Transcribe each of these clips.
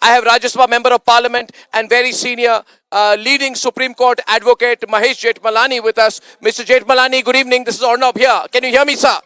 I have Rajya Sabha Member of Parliament and very senior leading Supreme Court advocate Mahesh Jethmalani with us. Mr. Jethmalani, good evening. This is Arnab here. Can you hear me, sir?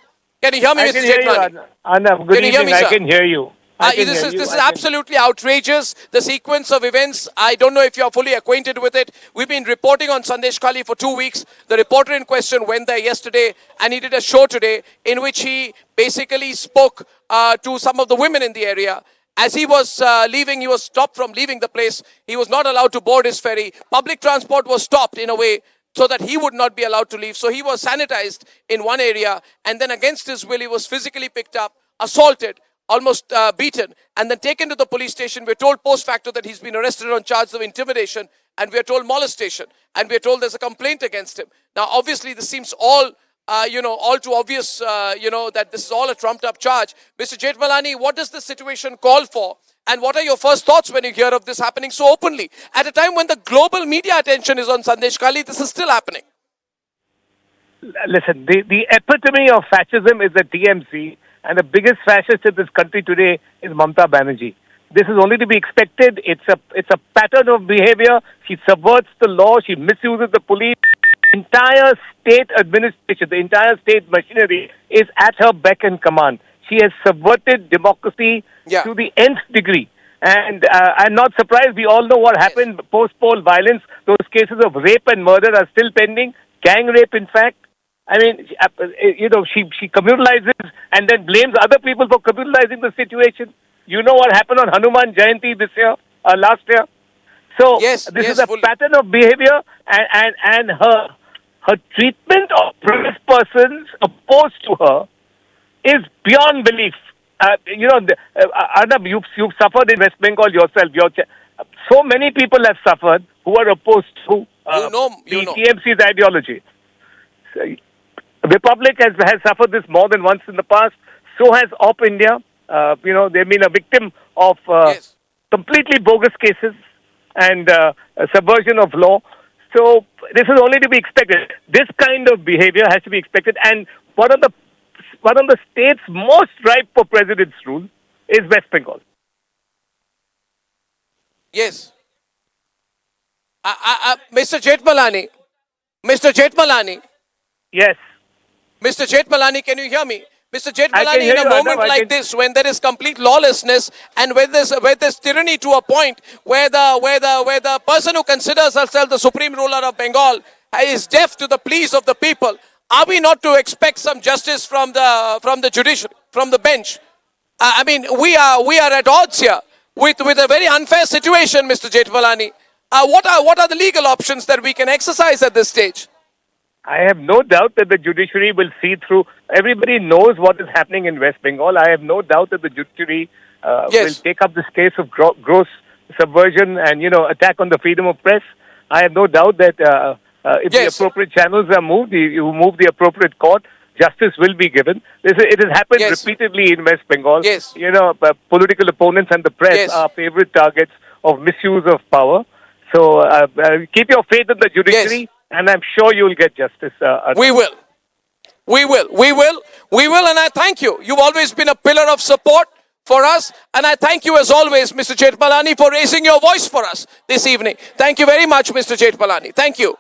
Can you hear me, I Mr. can hear Jethmalani? you, Arnab. Good Can you hear evening. me, sir? I can hear you. This is absolutely outrageous. The sequence of events, I don't know if you're fully acquainted with it. We've been reporting on Sandeshkhali for 2 weeks. The reporter in question went there yesterday and he did a show today in which he basically spoke to some of the women in the area. As he was leaving, he was stopped from leaving the place. He was not allowed to board his ferry. Public transport was stopped in a way so that he would not be allowed to leave. So he was sanitized in one area and then against his will, he was physically picked up, assaulted, almost beaten, and then taken to the police station. We're told post facto that he's been arrested on charges of intimidation, and we're told molestation, and we're told there's a complaint against him. Now, obviously, this seems all, all too obvious, that this is all a trumped-up charge. Mr. Jethmalani, what does this situation call for? And what are your first thoughts when you hear of this happening so openly? At a time when the global media attention is on Sandeshkhali, this is still happening. Listen, the epitome of fascism is the TMC, and the biggest fascist in this country today is Mamata Banerjee. This is only to be expected. It's a pattern of behavior. She subverts the law. She misuses the police. Entire state administration, the entire state machinery is at her beck and command. She has subverted democracy to the nth degree. And I'm not surprised. We all know what happened post-poll violence. Those cases of rape and murder are still pending. Gang rape, in fact. I mean, she communalizes and then blames other people for communalizing the situation. You know what happened on Hanuman Jayanti this year, last year? So this is a pattern of behavior, and her treatment of press persons opposed to her is beyond belief. Arnab, you've suffered in West Bengal yourself. So many people have suffered who are opposed to the TMC's ideology. So, Republic has suffered this more than once in the past. So has Op India. They've been a victim of completely bogus cases and subversion of law. So this is only to be expected. This kind of behavior has to be expected. And one of the states most ripe for president's rule is West Bengal. Yes. Mr. Jethmalani. Yes. Mr. Jethmalani, can you hear me? Mr. Jethmalani, in a moment like this, when there is complete lawlessness and when there's tyranny to a point where the person who considers herself the supreme ruler of Bengal is deaf to the pleas of the people, are we not to expect some justice from the judiciary, from the bench? I mean, we are at odds here with a very unfair situation, Mr. Jethmalani. What are the legal options that we can exercise at this stage? I have no doubt that the judiciary will see through. Everybody knows what is happening in West Bengal. I have no doubt that the judiciary will take up this case of gross subversion and, attack on the freedom of press. I have no doubt that if the appropriate channels are moved, you move the appropriate court, justice will be given. It has happened repeatedly in West Bengal. Political opponents and the press are favorite targets of misuse of power. So keep your faith in the judiciary. And I'm sure you'll get justice. We will. And I thank you. You've always been a pillar of support for us. And I thank you as always, Mr. Jethmalani, for raising your voice for us this evening. Thank you very much, Mr. Jethmalani. Thank you.